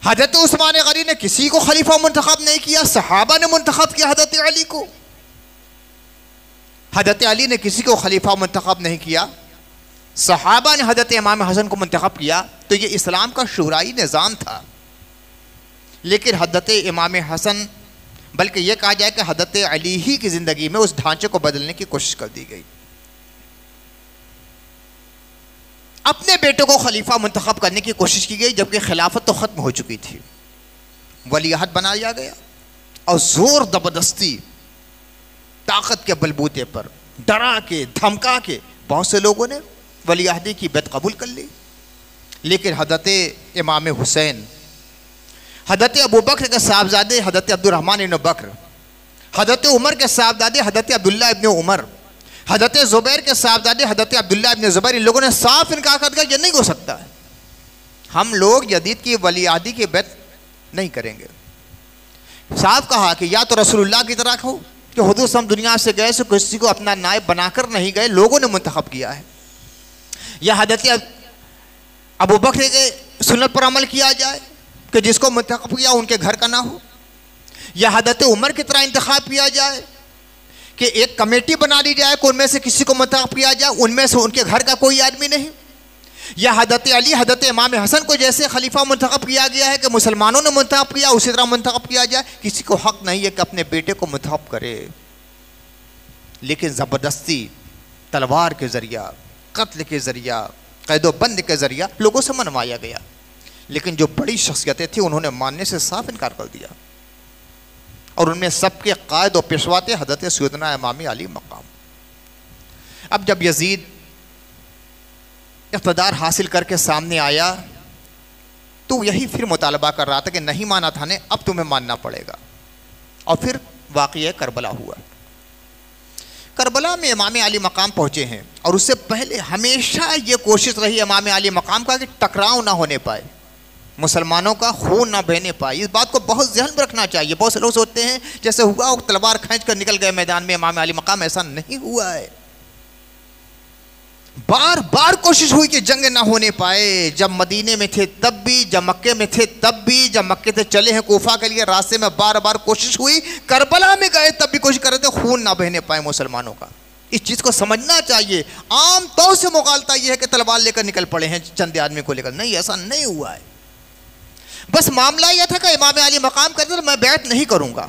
حضرت عثمان غنی نے کسی کو خلیفہ منتخب نہیں کیا, صحابہ نے منتخب کیا حضرت علی کو. حضرت علی نے کسی کو خلیفہ منتخب نہیں کیا, صحابہ نے حضرت امام حسن کو منتخب کیا. تو یہ اسلام کا شورائی نظام تھا. لیکن حضرت امام حسن, بلکہ یہ کہا جائے کہ حضرت علی ہی کی زندگی میں اس ڈھانچے کو بدلنے کی کوشش کر دی گئی. اپنے بیٹے کو خلیفہ منتخب کرنے کی کوشش کی گئی, جبکہ خلافت تو ختم ہو چکی تھی. ولی عہد بنایا گیا اور زور زبردستی, طاقت کے بلبوتے پر ڈرا کے دھمکا کے بہت سے لوگوں نے ولی عہدی کی بیعت قبول کر لی. لیکن حضرت امام حسین, حضرت ابو بکر کے صاحبزادے حضرت عبد الرحمن ابن بکر, حضرت عمر کے صاحبزادے حضرت عبداللہ ابن عمر, حضرت زبیر کے صاحبزادے حضرت عبداللہ ابن زبیر, ان لوگوں نے صاف انکار کر دیا یہ نہیں ہو سکتا ہے, ہم لوگ یزید کی ولی عہدی کی بیعت نہیں کریں گے. صاف کہا کہ یا تو رسول اللہ کی طرح ہو کہ حضور صلی دنیا سے گئے سو کسی کو اپنا نائب بنا کر نہیں گئے, لوگوں نے منتخب کیا ہے, یا حضرت ابو بکر کے سنت پر عمل کیا جائے کہ جس کو منتخب کیا ان کے گھر کا نہ ہو, یا حضرت عمر کی طرح انتخاب کیا جائے کہ ایک کمیٹی بنا دی جائے کہ ان میں سے کسی کو منتخب کیا جائے, ان میں سے ان کے گھر کا کوئی آدمی نہیں, یا حضرت علی حضرت امام حسن کو جیسے خلیفہ منتخب کیا گیا ہے کہ مسلمانوں نے منتخب کیا اسی طرح منتخب کیا جائے. کسی کو حق نہیں ہے کہ اپنے بیٹے کو منتخب کرے, لیکن زبردستی تلوار کے ذریعہ, قتل کے ذریعہ, قید و بند کے ذریعہ لوگوں سے منوایا گیا. لیکن جو بڑی شخصیتیں تھیں انہوں نے ماننے سے صاف انکار کر دیا, اور ان میں سب کے قائد و پیشوا تھے حضرت سیدنا امام علی مقام. اب جب یزید اقتدار حاصل کر کے سامنے آیا تو یہی پھر مطالبہ کر رہا تھا کہ نہیں مانا تھا نے, اب تمہیں ماننا پڑے گا. اور پھر واقعہ کربلا ہوا. کربلا میں امام علی مقام پہنچے ہیں, اور اس سے پہلے ہمیشہ یہ کوشش رہی امام علی مقام کا کہ ٹکراؤ نہ ہونے پائے, مسلمانوں کا خون نہ بہنے پائے. اس بات کو بہت ذہن میں رکھنا چاہیے. بہت سے لوگ سوچتے ہیں جیسے ہوا اور تلوار کھینچ کر نکل گئے میدان میں امام علی مقام, ایسا نہیں ہوا ہے. بار بار کوشش ہوئی کہ جنگ نہ ہونے پائے. جب مدینے میں تھے تب بھی, جب مکے میں تھے تب بھی, جب مکے سے چلے ہیں کوفہ کے لیے راستے میں بار بار کوشش ہوئی. کربلا میں گئے تب بھی کوشش کر رہے تھے خون نہ بہنے پائے مسلمانوں کا. اس چیز کو سمجھنا چاہیے. عام طور سے مغالطہ یہ ہے کہ تلوار لے کر نکل پڑے ہیں چند آدمی کو لے کر. نہیں, ایسا نہیں ہوا ہے. بس معاملہ یہ تھا کہ امام علی مقام کہتے میں بیعت نہیں کروں گا.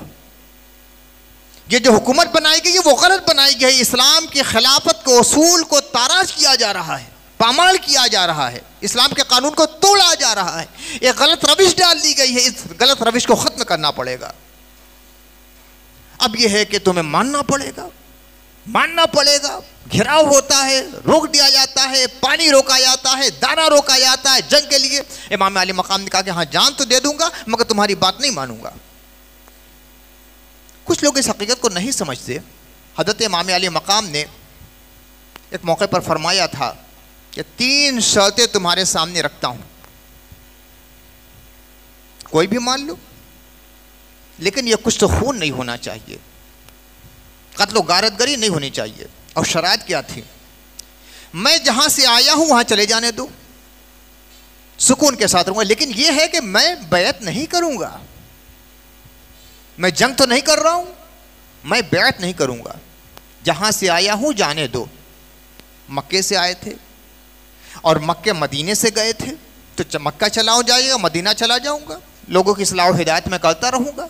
یہ جو حکومت بنائی گئی وہ غلط بنائی گئی. اسلام کی خلافت کو, اصول کو تاراج کیا جا رہا ہے, پامال کیا جا رہا ہے, اسلام کے قانون کو توڑا جا رہا ہے, ایک غلط روش ڈال دی گئی ہے. اس غلط روش کو ختم کرنا پڑے گا. اب یہ ہے کہ تمہیں ماننا پڑے گا, ماننا پڑے گا. گھیراؤ ہوتا ہے, روک دیا جاتا ہے, پانی روکا جاتا ہے, دانا روکا جاتا ہے جنگ کے لیے. امام علی مقام نے کہا کہ ہاں جان تو دے دوں گا مگر تمہاری بات نہیں مانوں گا. کچھ لوگ اس حقیقت کو نہیں سمجھتے. حضرت امام علی مقام نے ایک موقع پر فرمایا تھا کہ 3 شرطیں تمہارے سامنے رکھتا ہوں, کوئی بھی مان لو, لیکن یہ کچھ تو خون نہیں ہونا چاہیے, قتل و غارت گری نہیں ہونی چاہیے. اور شرائط کیا تھی؟ میں جہاں سے آیا ہوں وہاں چلے جانے دو, سکون کے ساتھ رہوں گا. لیکن یہ ہے کہ میں بیعت نہیں کروں گا. میں جنگ تو نہیں کر رہا ہوں, میں بیعت نہیں کروں گا. جہاں سے آیا ہوں جانے دو. مکے سے آئے تھے اور مکے مدینے سے گئے تھے, تو مکہ چلا جائے گا, مدینہ چلا جاؤں گا, لوگوں کی اصلاح و ہدایت میں کرتا رہوں گا.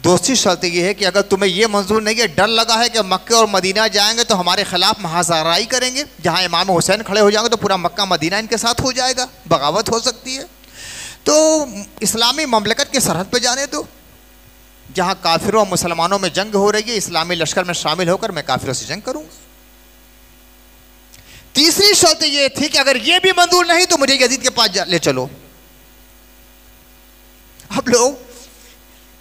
دوسری شرط یہ ہے کہ اگر تمہیں یہ منظور نہیں ہے, ڈر لگا ہے کہ مکہ اور مدینہ جائیں گے تو ہمارے خلاف محاذ آرائی کریں گے, جہاں امام حسین کھڑے ہو جائیں گے تو پورا مکہ مدینہ ان کے ساتھ ہو جائے گا, بغاوت ہو سکتی ہے, تو اسلامی مملکت کی سرحد پہ جانے دو. جہاں کافروں اور مسلمانوں میں جنگ ہو رہی ہے, اسلامی لشکر میں شامل ہو کر میں کافروں سے جنگ کروں گا. تیسری شرط یہ تھی کہ اگر یہ بھی منظور نہیں تو مجھے یزید کے پاس لے چلو. اب لوگ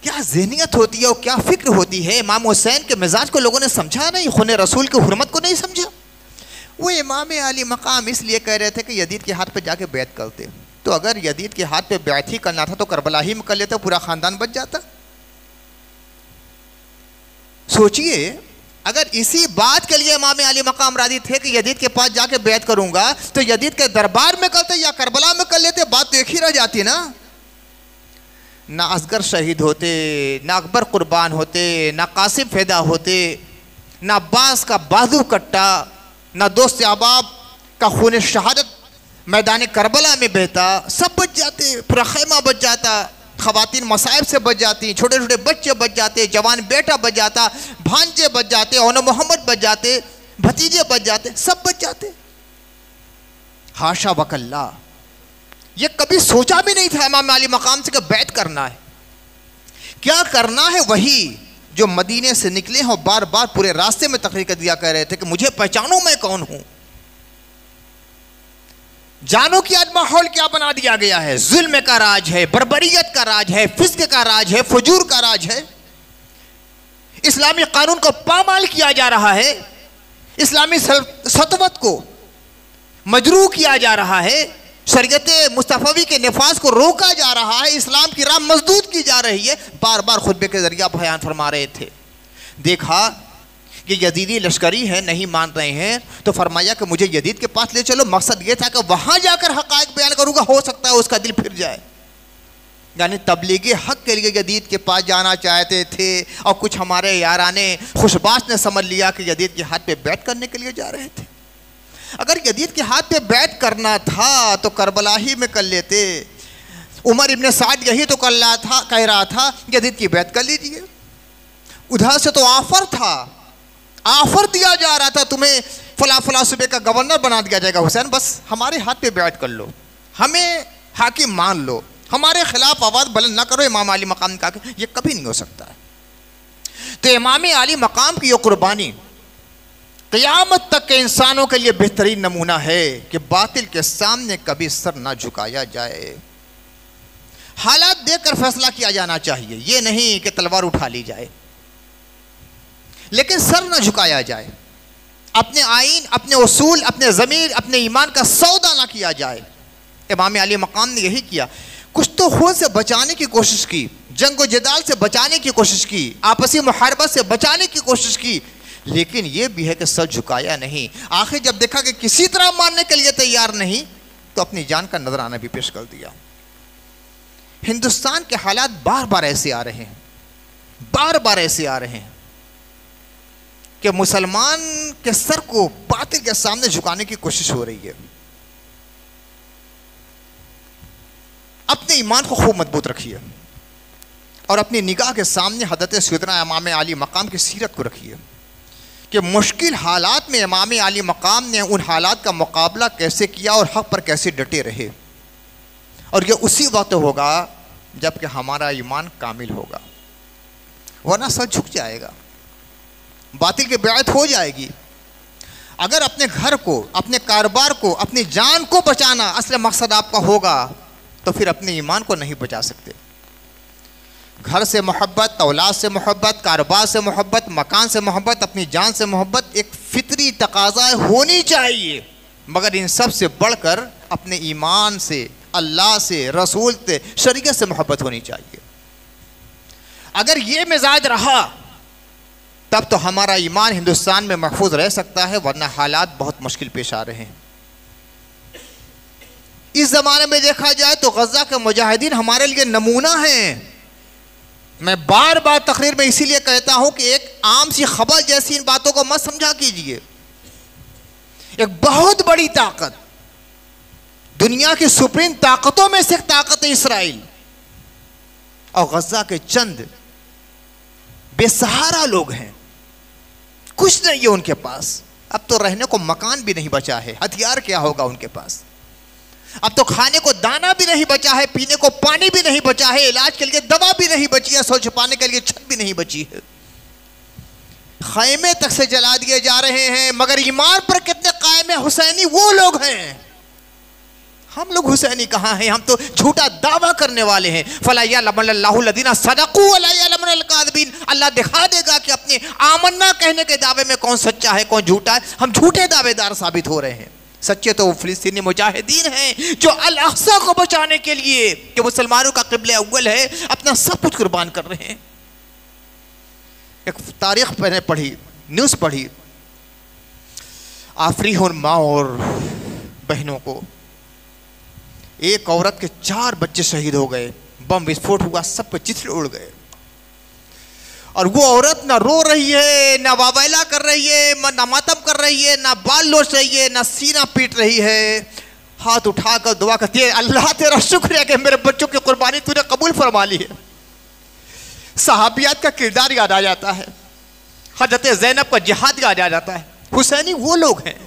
کیا ذہنیت ہوتی ہے اور کیا فکر ہوتی ہے, امام حسین کے مزاج کو لوگوں نے سمجھا نہیں, خون رسول کی حرمت کو نہیں سمجھا. وہ امام علی مقام اس لیے کہہ رہے تھے کہ یزید کے ہاتھ پہ جا کے بیعت کرتے, تو اگر یزید کے ہاتھ پہ بیعت ہی کرنا تھا تو کربلا ہی میں کر لیتے, پورا خاندان بچ جاتا. سوچئے اگر اسی بات کے لیے امام علی مقام راضی تھے کہ یزید کے پاس جا کے بیعت کروں گا, تو یزید کے دربار میں کرتے یا کربلا میں کر لیتے, بات تو ایک ہی رہ جاتی نا. نہ اصغر شہید ہوتے, نہ اکبر قربان ہوتے, نہ قاسم فدا ہوتے, نہ عباس کا بازو کٹا, نہ دوست احباب کا خون شہادت میدان کربلا میں بہتا, سب بچ جاتے, پورا خیمہ بچ جاتا, خواتین مصائب سے بچ جاتی, چھوٹے چھوٹے بچے بچ جاتے, جوان بیٹا بچ جاتا, بھانجے بچ جاتے, اون محمد بچ جاتے, بھتیجے بچ جاتے, سب بچ جاتے. حاشا وکلا, یہ کبھی سوچا بھی نہیں تھا امام علی مقام سے کہ بیعت کرنا ہے. کیا کرنا ہے وہی جو مدینے سے نکلے ہیں اور بار بار پورے راستے میں تقریر کر دیا کہہ رہے تھے کہ مجھے پہچانو میں کون ہوں. جانو کہ آج ماحول کیا بنا دیا گیا ہے, ظلم کا راج ہے, بربریت کا راج ہے, فسق کا راج ہے, فجور کا راج ہے. اسلامی قانون کو پامال کیا جا رہا ہے, اسلامی سطوت کو مجروح کیا جا رہا ہے, شریعت مصطفی کے نفاذ کو روکا جا رہا ہے, اسلام کی راہ مسدود کی جا رہی ہے. بار بار خطبے کے ذریعہ بیان فرما رہے تھے. دیکھا کہ یزیدی لشکری ہے, نہیں مان رہے ہیں, تو فرمایا کہ مجھے یزید کے پاس لے چلو. مقصد یہ تھا کہ وہاں جا کر حقائق بیان کروں گا, ہو سکتا ہے اس کا دل پھر جائے. یعنی تبلیغ حق کے لیے یزید کے پاس جانا چاہتے تھے, اور کچھ ہمارے یارانے خوشباش نے سمجھ لیا کہ یزید کے ہاتھ پہ بیعت کرنے کے لیے جا رہے تھے. اگر یزید کے ہاتھ پہ بیعت کرنا تھا تو کربلا ہی میں کر لیتے. عمر ابن سعد یہی تو کہہ رہا تھا یزید کی بیعت کر لیجئے. ادھر سے تو آفر تھا, آفر دیا جا رہا تھا, تمہیں فلاں صوبے کا گورنر بنا دیا جائے گا حسین, بس ہمارے ہاتھ پہ بیعت کر لو, ہمیں حاکم مان لو, ہمارے خلاف آواز بلند نہ کرو. امام علی مقام کا یہ کبھی نہیں ہو سکتا ہے. تو امام علی مقام کی یہ قربانی قیامت تک کے انسانوں کے لیے بہترین نمونہ ہے کہ باطل کے سامنے کبھی سر نہ جھکایا جائے. حالات دیکھ کر فیصلہ کیا جانا چاہیے, یہ نہیں کہ تلوار اٹھا لی جائے, لیکن سر نہ جھکایا جائے. اپنے آئین, اپنے اصول, اپنے ضمیر, اپنے ایمان کا سودا نہ کیا جائے. امام علی مقام نے یہی کیا. کچھ تو خود سے بچانے کی کوشش کی, جنگ و جدال سے بچانے کی کوشش کی, آپسی محاربت سے بچانے کی کوشش کی, لیکن یہ بھی ہے کہ سر جھکایا نہیں. آخر جب دیکھا کہ کسی طرح ماننے کے لیے تیار نہیں, تو اپنی جان کا نذرانہ بھی پیش کر دیا. ہندوستان کے حالات بار بار ایسے آ رہے ہیں, بار بار ایسے آ رہے ہیں کہ مسلمان کے سر کو باطل کے سامنے جھکانے کی کوشش ہو رہی ہے. اپنے ایمان کو خوب مضبوط رکھیے اور اپنی نگاہ کے سامنے حضرت سیدنا امام علی مقام کی سیرت کو رکھیے کہ مشکل حالات میں امام علی مقام نے ان حالات کا مقابلہ کیسے کیا اور حق پر کیسے ڈٹے رہے. اور یہ اسی وقت ہوگا جب کہ ہمارا ایمان کامل ہوگا, ورنہ سر جھک جائے گا, باطل کی بیعت ہو جائے گی. اگر اپنے گھر کو, اپنے کاروبار کو, اپنی جان کو بچانا اصل مقصد آپ کا ہوگا, تو پھر اپنے ایمان کو نہیں بچا سکتے. گھر سے محبت, اولاد سے محبت, کاروبار سے محبت, مکان سے محبت, اپنی جان سے محبت ایک فطری تقاضا ہونی چاہیے, مگر ان سب سے بڑھ کر اپنے ایمان سے, اللہ سے, رسول سے, شریعت سے محبت ہونی چاہیے. اگر یہ مزاج رہا تب تو ہمارا ایمان ہندوستان میں محفوظ رہ سکتا ہے, ورنہ حالات بہت مشکل پیش آ رہے ہیں. اس زمانے میں دیکھا جائے تو غزہ کے مجاہدین ہمارے لیے نمونہ ہیں. میں بار بار تقریر میں اسی لیے کہتا ہوں کہ ایک عام سی خبر جیسی ان باتوں کو مت سمجھا کیجئے. ایک بہت بڑی طاقت، دنیا کی سپریم طاقتوں میں سے ایک طاقت ہے اسرائیل، اور غزہ کے چند بے سہارا لوگ ہیں. کچھ نہیں ہے ان کے پاس. اب تو رہنے کو مکان بھی نہیں بچا ہے. ہتھیار کیا ہوگا ان کے پاس؟ اب تو کھانے کو دانہ بھی نہیں بچا ہے، پینے کو پانی بھی نہیں بچا ہے، علاج کے لیے دوا بھی نہیں بچی ہے، سو چھپانے کے لیے چھت بھی نہیں بچی ہے. خیمے تک سے جلا دیے جا رہے ہیں. مگر ایمان پر کتنے قائم ہیں؟ حسینی وہ لوگ ہیں. ہم لوگ حسینی کہاں ہیں؟ ہم تو جھوٹا دعویٰ کرنے والے ہیں. فَلَا يَعْلَمَنَّ اللَّهُ الَّذِينَ صَدَقُوا وَلَا يَعْلَمَنَّ الْكَاذِبِينَ. اللہ دکھا دے گا کہ اپنے آمنا کہنے کے دعوے میں کون سچا ہے کون جھوٹا ہے. ہم جھوٹے دعوے دار ثابت ہو رہے ہیں. سچے تو وہ فلسطینی مجاہدین ہیں جو الاقصی کو بچانے کے لیے، کہ مسلمانوں کا قبلہ اول ہے، اپنا سب کچھ قربان کر رہے ہیں. ایک تاریخ میں نے پڑھی، نیوز پڑھی، آفری ان ماں اور بہنوں کو، ایک عورت کے 4 بچے شہید ہو گئے، بم وسفوٹ ہوا، سب کے چتھڑے اڑ گئے. اور وہ عورت نہ رو رہی ہے، نہ واویلا کر رہی ہے، نہ ماتم کر رہی ہے، نہ بال لوچ رہی ہے، نہ سینہ پیٹ رہی ہے. ہاتھ اٹھا کر دعا کرتی ہے، اللہ تیرا شکر ہے کہ میرے بچوں کی قربانی تو نے قبول فرما لی ہے. صحابیات کا کردار یاد آ جاتا ہے، حضرت زینب کا جہاد یاد آ جاتا ہے. حسینی وہ لوگ ہیں.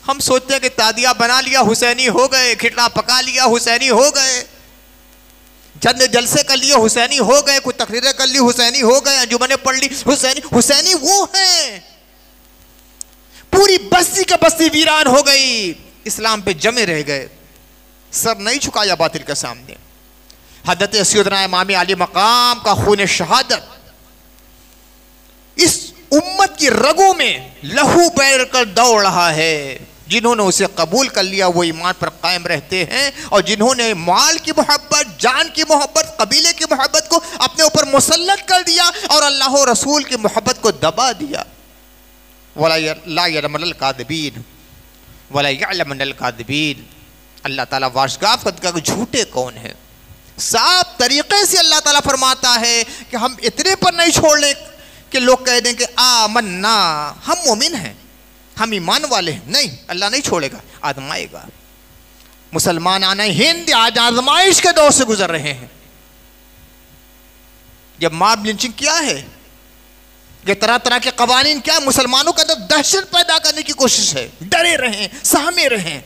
ہم سوچتے ہیں کہ تادیہ بنا لیا حسینی ہو گئے، کھٹڑا پکا لیا حسینی ہو گئے، چند جلسے کر لیے حسینی ہو گئے، کوئی تقریریں کر لی حسینی ہو گئے، انجمنیں پڑھ لی حسینی. حسینی وہ ہیں. پوری بستی کے بستی ویران ہو گئی، اسلام پہ جمے رہ گئے، سر نہیں جھکایا باطل کے سامنے. حضرت سیدنا امام علی مقام کا خون شہادت اس امت کی رگوں میں لہو بہہ کر دوڑ رہا ہے. جنہوں نے اسے قبول کر لیا وہ ایمان پر قائم رہتے ہیں، اور جنہوں نے مال کی محبت، جان کی محبت، قبیلے کی محبت کو اپنے اوپر مسلط کر دیا اور اللہ و رسول کی محبت کو دبا دیا. وَلَا يَعْلَمَنَّ الْكَاذِبِينَ وَلَا يَعْلَمَنَّ الْكَاذِبِينَ. اللہ تعالیٰ واشگاف کا جھوٹے کون ہیں. صاف طریقے سے اللہ تعالیٰ فرماتا ہے کہ ہم اتنے پر نہیں چھوڑ لیں کہ لوگ کہہ دیں کہ آمنا، ہم مومن ہیں، ہم ایمان والے ہیں. نہیں، اللہ نہیں چھوڑے گا، آزمائے گا. مسلمان آنا ہند آج آزمائش کے دور سے گزر رہے ہیں. جب ماب لنچنگ کیا ہے، یہ طرح طرح کے قوانین کیا، مسلمانوں کا دہشت پیدا کرنے کی کوشش ہے، ڈرے رہیں، سہمے رہیں.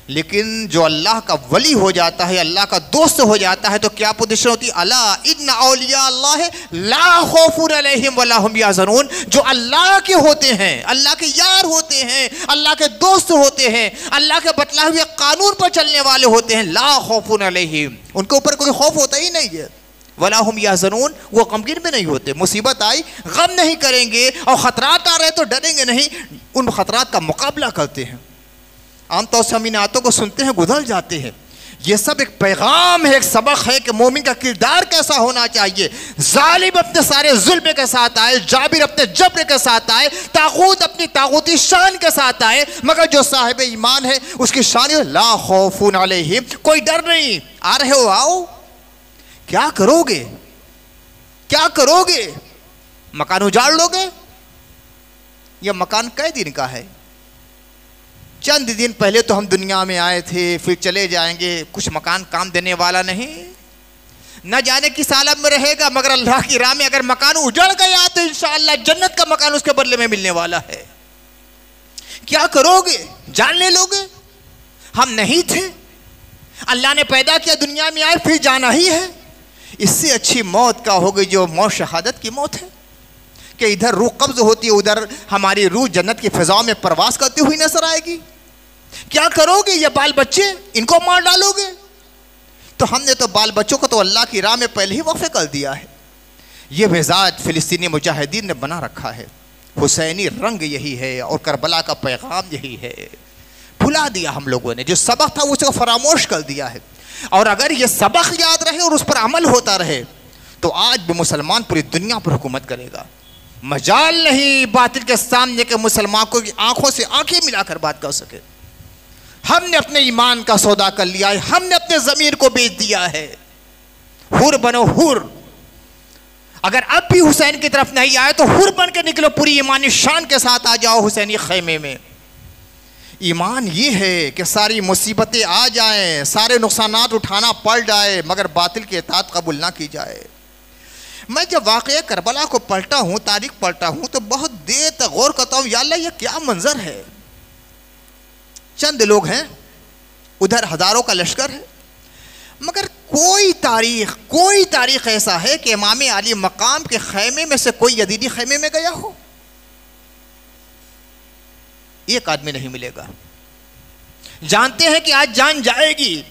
لیکن جو اللہ کا ولی ہو جاتا ہے، اللہ کا دوست ہو جاتا ہے، تو کیا پوزیشن ہوتی ہے؟ الا ان اولیاء اللہ لا خوف علیہم ولا هم یحزنون. جو اللہ کے ہوتے ہیں، اللہ کے یار ہوتے ہیں، اللہ کے دوست ہوتے ہیں، اللہ کے بتلائے ہوئے قانون پر چلنے والے ہوتے ہیں، لا خوف علیہم، ان کے اوپر کوئی خوف ہوتا ہی نہیں ہے. ولا هم یحزنون، وہ غمگین بھی نہیں ہوتے. مصیبت آئی غم نہیں کریں گے، اور خطرات آ رہے تو ڈریں گے نہیں، ان خطرات کا مقابلہ کرتے ہیں. عام طور سے ہم ان آیتوں کو سنتے ہیں، گزر جاتے ہیں. یہ سب ایک پیغام ہے، ایک سبق ہے کہ مومن کا کردار کیسا ہونا چاہیے. ظالم اپنے سارے ظلم کے ساتھ آئے، جابر اپنے جبر کے ساتھ آئے، طاغوت اپنی طاغوتی شان کے ساتھ آئے، مگر جو صاحب ایمان ہے اس کی شان لا خوف علیہم، کوئی ڈر نہیں. آ رہے ہو، آؤ. کیا کرو گے؟ کیا کرو گے؟ مکان اجاڑ لو گے؟ یہ مکان کئی دن کا ہے؟ چند دن پہلے تو ہم دنیا میں آئے تھے، پھر چلے جائیں گے. کچھ مکان کام دینے والا نہیں، نہ جانے کس عالم میں رہے گا، مگر اللہ کی راہ میں اگر مکان اجڑ گیا تو انشاءاللہ جنت کا مکان اس کے بدلے میں ملنے والا ہے. کیا کرو گے؟ جان لے لو گے؟ ہم نہیں تھے، اللہ نے پیدا کیا، دنیا میں آئے، پھر جانا ہی ہے. اس سے اچھی موت کا ہوگی جو موت شہادت کی موت ہے، کہ ادھر روح قبض ہوتی ہے، ادھر ہماری روح جنت کی فضاؤں میں پرواز کرتی ہوئی نظر آئے گی. کیا کرو گے؟ یہ بال بچے، ان کو مار ڈالو گے؟ تو ہم نے تو بال بچوں کو تو اللہ کی راہ میں پہلے ہی وقف کر دیا ہے. یہ مزاج فلسطینی مجاہدین نے بنا رکھا ہے. حسینی رنگ یہی ہے، اور کربلا کا پیغام یہی ہے. بھلا دیا ہم لوگوں نے، جو سبق تھا اسے فراموش کر دیا ہے. اور اگر یہ سبق یاد رہے اور اس پر عمل ہوتا رہے تو آج بھی مسلمان پوری دنیا پر حکومت کرے گا. مجال نہیں باطل کے سامنے کہ مسلمان کو آنکھوں سے آنکھیں ملا کر بات کر سکے. ہم نے اپنے ایمان کا سودا کر لیا ہے، ہم نے اپنے ضمیر کو بیچ دیا ہے۔ حور بنو، حور۔ اگر اب بھی حسین کی طرف نہیں آئے تو حور بن کے نکلو، پوری ایمانی شان کے ساتھ آ جاؤ حسینی خیمے میں۔ ایمان یہ ہے کہ ساری مصیبتیں آ جائیں، سارے نقصانات اٹھانا پڑ جائے، مگر باطل کی اطاعت قبول نہ کی جائے۔ میں جب واقعہ کربلا کو پلٹا ہوں، تاریخ پلٹا ہوں، تو بہت دیر تک غور کرتا ہوں، یا اللہ یہ کیا منظر ہے۔ چند لوگ ہیں، ادھر ہزاروں کا لشکر ہے، مگر کوئی تاریخ ایسا ہے کہ امام علی مقام کے خیمے میں سے کوئی یزیدی خیمے میں گیا ہو؟ ایک آدمی نہیں ملے گا۔ جانتے ہیں کہ آج جان جائے گی،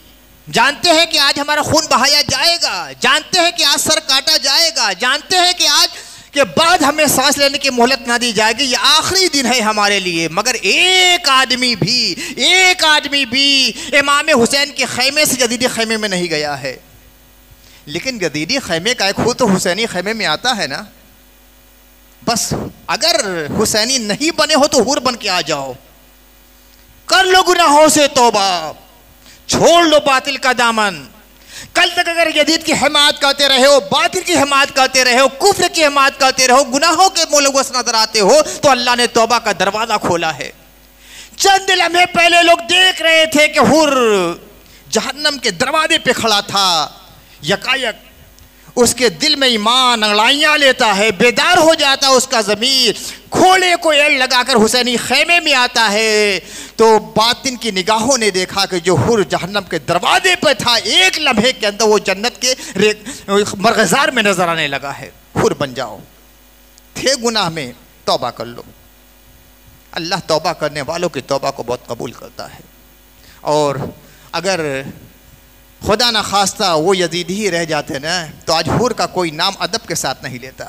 جانتے ہیں کہ آج ہمارا خون بہایا جائے گا، جانتے ہیں کہ آج سر کاٹا جائے گا، جانتے ہیں کہ آج کے بعد ہمیں سانس لینے کی مہلت نہ دی جائے گی، یہ آخری دن ہے ہمارے لیے، مگر ایک آدمی بھی امام حسین کے خیمے سے یزیدی خیمے میں نہیں گیا ہے۔ لیکن یزیدی خیمے کا ایک خود تو حسینی خیمے میں آتا ہے نا۔ بس اگر حسینی نہیں بنے ہو تو حور بن کے آ جاؤ، کر لو گناہوں سے توبہ، چھوڑ لو باطل کا دامن۔ کل تک اگر یزید کی حمایت کرتے رہے ہو، باطل کی حمایت کرتے رہے ہو، کفر کی حمایت کرتے رہو، گناہوں کے ملوث نظر آتے ہو، تو اللہ نے توبہ کا دروازہ کھولا ہے۔ چند لمحے پہلے لوگ دیکھ رہے تھے کہ حور جہنم کے دروازے پہ کھڑا تھا، یکایک اس کے دل میں ایمان انگڑائیاں لیتا ہے، بیدار ہو جاتا ہے اس کا ضمیر، کھوڑے کو ایڑ لگا کر حسینی خیمے میں آتا ہے، تو باطن کی نگاہوں نے دیکھا کہ جو حور جہنم کے دروازے پہ تھا، ایک لمحے کے اندر وہ جنت کے مرغزار میں نظر آنے لگا ہے۔ حور بن جاؤ، تھے گناہ میں توبہ کر لو۔ اللہ توبہ کرنے والوں کی توبہ کو بہت قبول کرتا ہے۔ اور اگر خدا نہ خواستہ وہ یزیدی ہی رہ جاتے نا، تو آج حور کا کوئی نام ادب کے ساتھ نہیں لیتا۔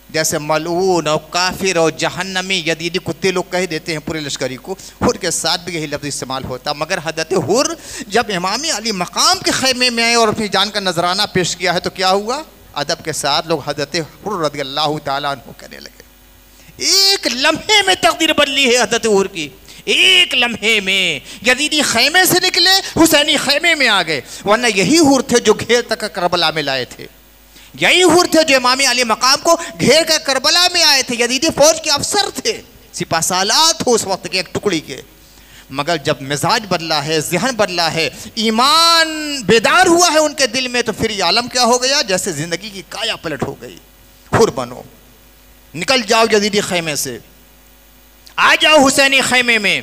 جیسے ملعون اور کافر اور جہنمی یزیدی کتے لوگ کہہ دیتے ہیں پورے لشکری کو، حور کے ساتھ بھی یہی لفظ استعمال ہوتا۔ مگر حضرت حور جب امام علی مقام کے خیمے میں آئے اور اپنی جان کا نذرانہ پیش کیا ہے تو کیا ہوا؟ ادب کے ساتھ لوگ حضرت حور رضی اللہ تعالیٰ عنہ کہنے لگے۔ ایک لمحے میں تقدیر بدلی ہے حضرت حور کی، ایک لمحے میں یزیدی خیمے سے نکلے، حسینی خیمے میں آ گئے۔ ورنہ یہی حور تھے جو گھیر تک کربلا میں لائے تھے، یہی حور تھے جو امام علی مقام کو گھیر کر کربلا میں آئے تھے، یزیدی فوج کے افسر تھے، سپہ سالار تھے اس وقت کے ایک ٹکڑی کے۔ مگر جب مزاج بدلا ہے، ذہن بدلا ہے، ایمان بیدار ہوا ہے ان کے دل میں، تو پھر یہ عالم کیا ہو گیا؟ جیسے زندگی کی کایا پلٹ ہو گئی۔ حور بنو، نکل جاؤ یزیدی خیمے سے، آ جاؤ حسینی خیمے میں،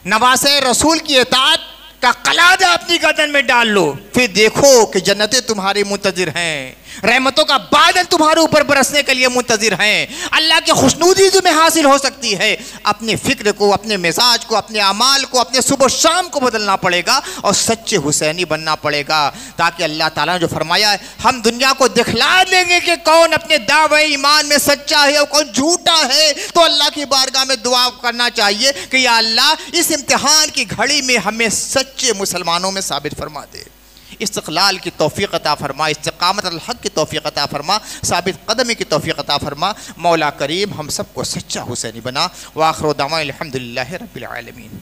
نواسے رسول کی اطاعت کا قلادہ اپنی گردن میں ڈال لو، پھر دیکھو کہ جنتیں تمہاری منتظر ہیں، رحمتوں کا بادل تمہارے اوپر برسنے کے لیے منتظر ہیں، اللہ کی خوشنودی تمہیں حاصل ہو سکتی ہے۔ اپنے فکر کو، اپنے مزاج کو، اپنے اعمال کو، اپنے صبح و شام کو بدلنا پڑے گا اور سچے حسینی بننا پڑے گا، تاکہ اللہ تعالیٰ نے جو فرمایا ہے ہم دنیا کو دکھلا دیں گے کہ کون اپنے دعوے ایمان میں سچا ہے اور کون جھوٹا ہے۔ تو اللہ کی بارگاہ میں دعا کرنا چاہیے کہ یا اللہ اس امتحان کی گھڑی میں ہمیں سچے مسلمانوں میں ثابت فرما دے، استقلال کی توفیق عطا فرما، استقامت الحق کی توفیق عطا فرما، ثابت قدمی کی توفیق عطا فرما۔ مولا کریم ہم سب کو سچا حسینی بنا۔ وآخر دعوانا الحمدللہ رب العالمین۔